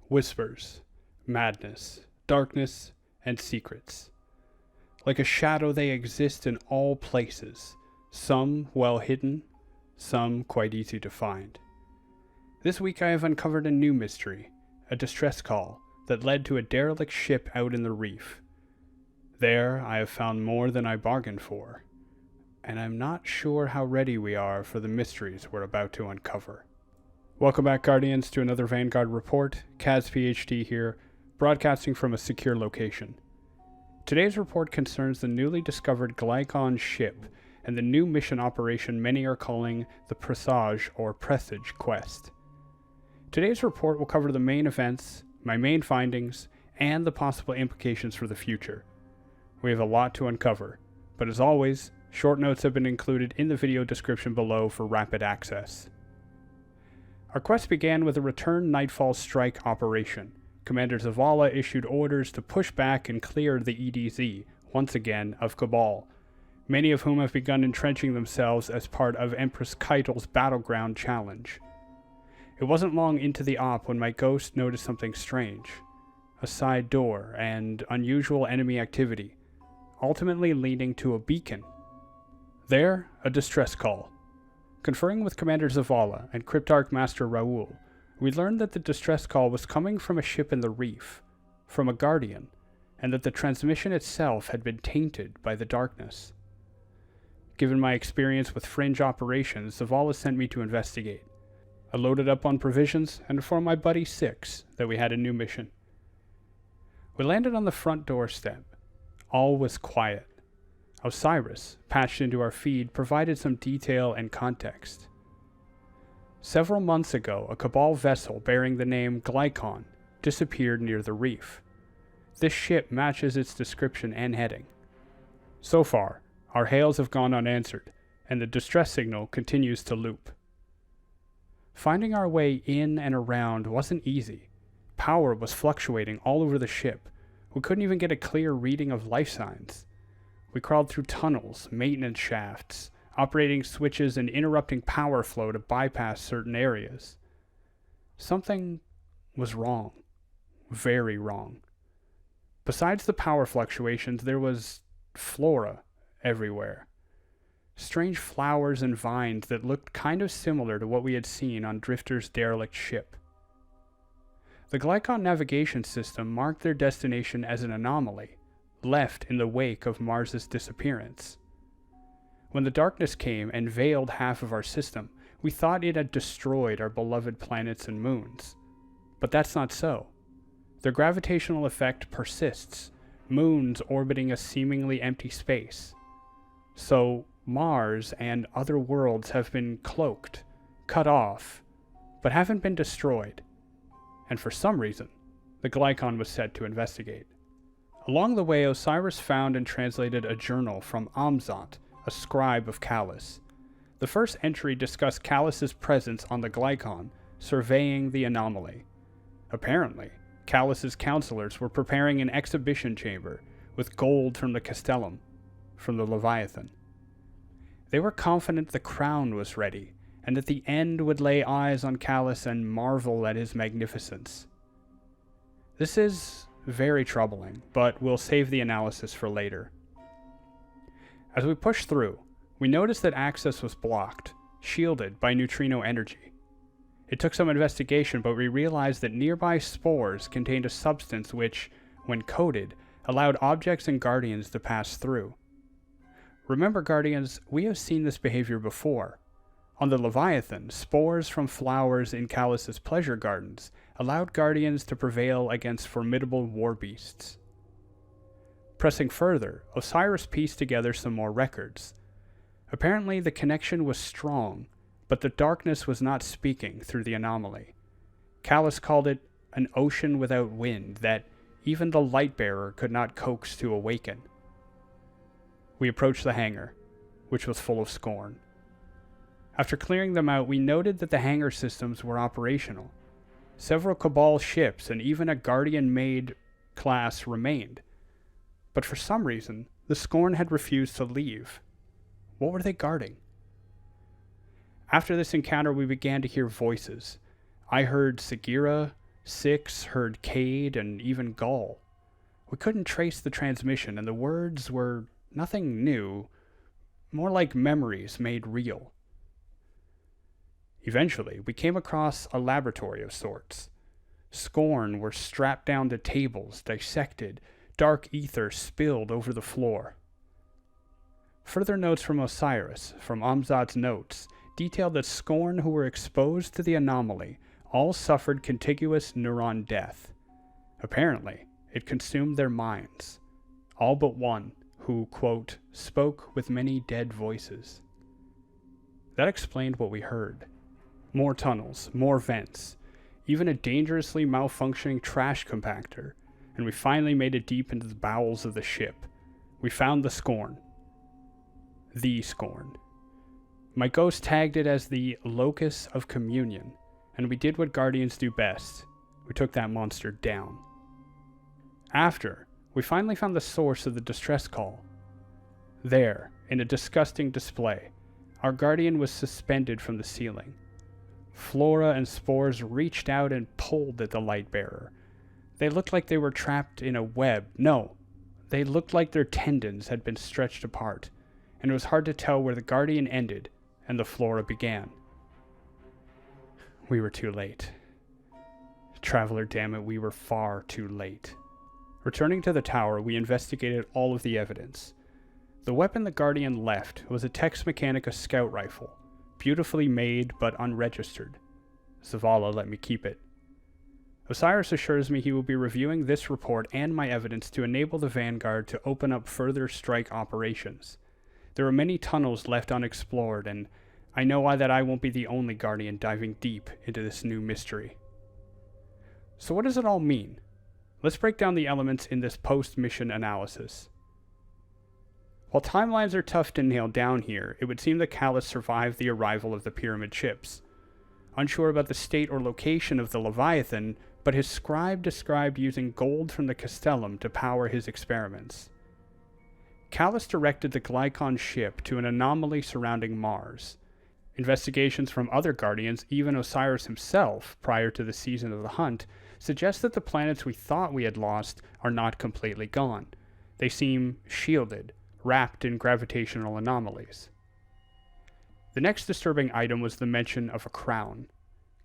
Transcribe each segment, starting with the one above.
whispers, madness, darkness, and secrets. Like a shadow, they exist in all places, some well hidden, some quite easy to find. This week I have uncovered a new mystery, a distress call that led to a derelict ship out in the Reef. There I have found more than I bargained for, and I'm not sure how ready we are for the mysteries we're about to uncover. Welcome back, Guardians, to another Vanguard report. Kaz PhD here, broadcasting from a secure location. Today's report concerns the newly discovered Glykon ship and the new mission operation many are calling the Presage or Presage quest. Today's report will cover the main events, my main findings, and the possible implications for the future. We have a lot to uncover, but as always, short notes have been included in the video description below for rapid access. Our quest began with a return Nightfall strike operation. Commander Zavala issued orders to push back and clear the EDZ, once again, of Cabal, many of whom have begun entrenching themselves as part of Empress Keitel's battleground challenge. It wasn't long into the op when my ghost noticed something strange. A side door and unusual enemy activity, ultimately leading to a beacon. There, a distress call. Conferring with Commander Zavala and Cryptarch Master Raoul, we learned that the distress call was coming from a ship in the Reef, from a Guardian, and that the transmission itself had been tainted by the darkness. Given my experience with fringe operations, Zavala sent me to investigate. I loaded up on provisions and informed my buddy Six that we had a new mission. We landed on the front doorstep. All was quiet. Osiris, patched into our feed, provided some detail and context. Several months ago, a Cabal vessel bearing the name Glycon disappeared near the Reef. This ship matches its description and heading. So far, our hails have gone unanswered, and the distress signal continues to loop. Finding our way in and around wasn't easy. Power was fluctuating all over the ship. We couldn't even get a clear reading of life signs. We crawled through tunnels, maintenance shafts, operating switches and interrupting power flow to bypass certain areas. Something was wrong. Very wrong. Besides the power fluctuations, there was flora everywhere. Strange flowers and vines that looked kind of similar to what we had seen on Drifter's derelict ship. The Glycon navigation system marked their destination as an anomaly, left in the wake of Mars's disappearance. When the darkness came and veiled half of our system, we thought it had destroyed our beloved planets and moons. But that's not so. Their gravitational effect persists, moons orbiting a seemingly empty space. So, Mars and other worlds have been cloaked, cut off, but haven't been destroyed. And for some reason, the Glycon was set to investigate. Along the way, Osiris found and translated a journal from Amzat, a scribe of Calus. The first entry discussed Calus's presence on the Glycon, surveying the anomaly. Apparently, Calus's counselors were preparing an exhibition chamber with gold from the Castellum, from the Leviathan. They were confident the crown was ready, and that the end would lay eyes on Calus and marvel at his magnificence. This is very troubling, but we'll save the analysis for later. As we pushed through, we noticed that access was blocked, shielded by neutrino energy. It took some investigation, but we realized that nearby spores contained a substance which, when coated, allowed objects and Guardians to pass through. Remember, Guardians, we have seen this behavior before. On the Leviathan, spores from flowers in Calus's pleasure gardens allowed Guardians to prevail against formidable war beasts. Pressing further, Osiris pieced together some more records. Apparently the connection was strong, but the darkness was not speaking through the anomaly. Calus called it an ocean without wind that even the Lightbearer could not coax to awaken. We approached the hangar, which was full of Scorn. After clearing them out, we noted that the hangar systems were operational. Several Cabal ships and even a Guardian-made class remained. But for some reason, the Scorn had refused to leave. What were they guarding? After this encounter, we began to hear voices. I heard Sagira, Six heard Cade and even Gull. We couldn't trace the transmission, and the words were nothing new, more like memories made real. Eventually, we came across a laboratory of sorts. Scorn were strapped down to tables, dissected, dark ether spilled over the floor. Further notes from Osiris, from Amzad's notes, detailed that Scorn who were exposed to the anomaly all suffered contiguous neuron death. Apparently, it consumed their minds, all but one, who, quote, spoke with many dead voices. That explained what we heard. More tunnels, more vents, even a dangerously malfunctioning trash compactor, and we finally made it deep into the bowels of the ship. We found the Scorn. The Scorn. My ghost tagged it as the locus of communion, and we did what Guardians do best. We took that monster down. After, we finally found the source of the distress call. There, in a disgusting display, our Guardian was suspended from the ceiling. Flora and spores reached out and pulled at the light bearer. They looked like they were trapped in a web. No, they looked like their tendons had been stretched apart, and it was hard to tell where the Guardian ended and the Flora began. We were too late. Traveler, damn it, we were far too late. Returning to the tower, we investigated all of the evidence. The weapon the Guardian left was a Tex Mechanica scout rifle, beautifully made but unregistered. Zavala let me keep it. Osiris assures me he will be reviewing this report and my evidence to enable the Vanguard to open up further strike operations. There are many tunnels left unexplored, and I know that I won't be the only Guardian diving deep into this new mystery. So what does it all mean? Let's break down the elements in this post-mission analysis. While timelines are tough to nail down here, it would seem that Calus survived the arrival of the pyramid ships. Unsure about the state or location of the Leviathan, but his scribe described using gold from the Castellum to power his experiments. Calus directed the Glycon ship to an anomaly surrounding Mars. Investigations from other Guardians, even Osiris himself, prior to the season of the hunt, suggest that the planets we thought we had lost are not completely gone. They seem shielded, wrapped in gravitational anomalies. The next disturbing item was the mention of a crown.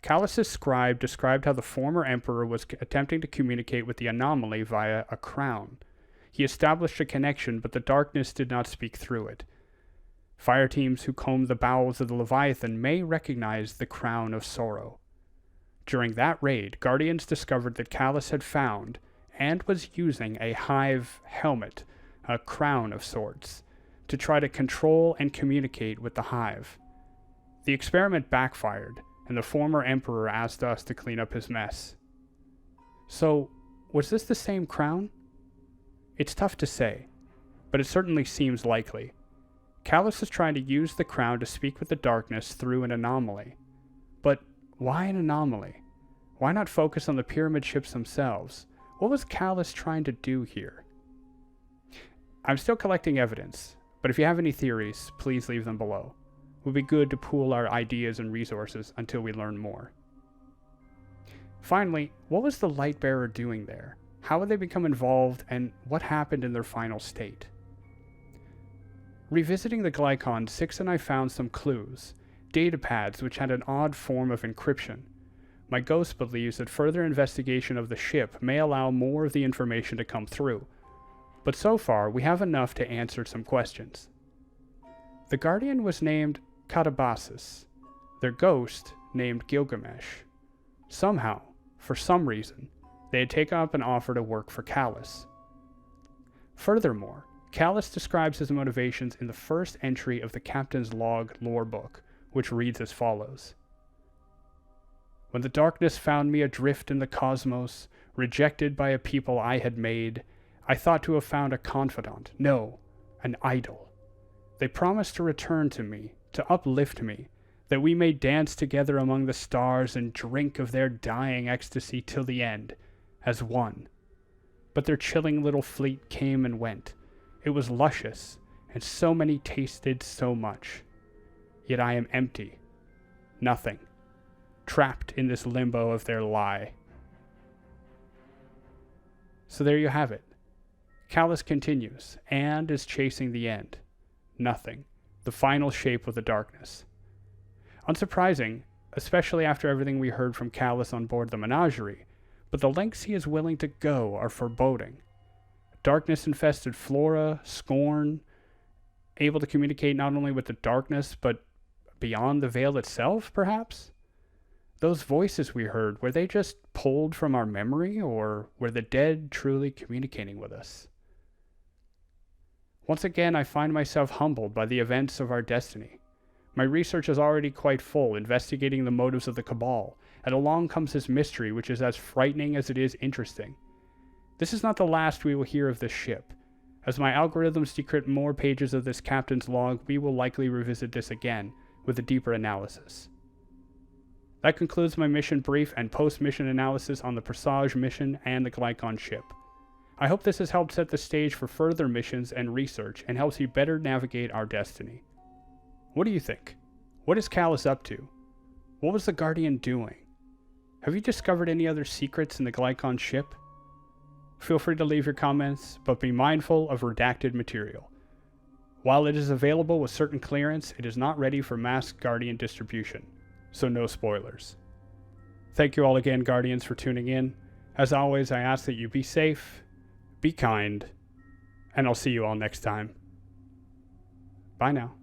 Calus' scribe described how the former emperor was attempting to communicate with the anomaly via a crown. He established a connection, but the darkness did not speak through it. Fire teams who combed the bowels of the Leviathan may recognize the Crown of Sorrow. During that raid, Guardians discovered that Calus had found, and was using, a hive helmet, a crown of sorts, to try to control and communicate with the hive. The experiment backfired, and the former emperor asked us to clean up his mess. So, was this the same crown? It's tough to say, but it certainly seems likely. Calus is trying to use the crown to speak with the darkness through an anomaly. But why an anomaly? Why not focus on the pyramid ships themselves? What was Calus trying to do here? I'm still collecting evidence, but if you have any theories, please leave them below. It would be good to pool our ideas and resources until we learn more. Finally, what was the Lightbearer doing there? How had they become involved, and what happened in their final state? Revisiting the Glycon, Six and I found some clues, datapads which had an odd form of encryption. My ghost believes that further investigation of the ship may allow more of the information to come through, but so far we have enough to answer some questions. The Guardian was named Catabasis, their ghost named Gilgamesh. Somehow, for some reason, they had taken up an offer to work for Calus. Furthermore, Calus describes his motivations in the first entry of the Captain's Log lore book, which reads as follows. When the darkness found me adrift in the cosmos, rejected by a people I had made, I thought to have found a confidant, no, an idol. They promised to return to me, to uplift me, that we may dance together among the stars and drink of their dying ecstasy till the end, as one. But their chilling little fleet came and went. It was luscious, and so many tasted so much. Yet I am empty. Nothing. Trapped in this limbo of their lie. So there you have it. Calus continues, and is chasing the end. Nothing. The final shape of the darkness. Unsurprising, especially after everything we heard from Calus on board the menagerie, but the lengths he is willing to go are foreboding. Darkness-infested flora, Scorn, able to communicate not only with the darkness, but beyond the veil itself, perhaps? Those voices we heard, were they just pulled from our memory, or were the dead truly communicating with us? Once again, I find myself humbled by the events of our destiny. My research is already quite full, investigating the motives of the Cabal, and along comes this mystery which is as frightening as it is interesting. This is not the last we will hear of this ship. As my algorithms decrypt more pages of this captain's log, we will likely revisit this again, with a deeper analysis. That concludes my mission brief and post-mission analysis on the Presage mission and the Glycon ship. I hope this has helped set the stage for further missions and research and helps you better navigate our destiny. What do you think? What is Calus up to? What was the Guardian doing? Have you discovered any other secrets in the Glycon ship? Feel free to leave your comments, but be mindful of redacted material. While it is available with certain clearance, it is not ready for mass Guardian distribution, so no spoilers. Thank you all again, Guardians, for tuning in. As always, I ask that you be safe, be kind, and I'll see you all next time. Bye now.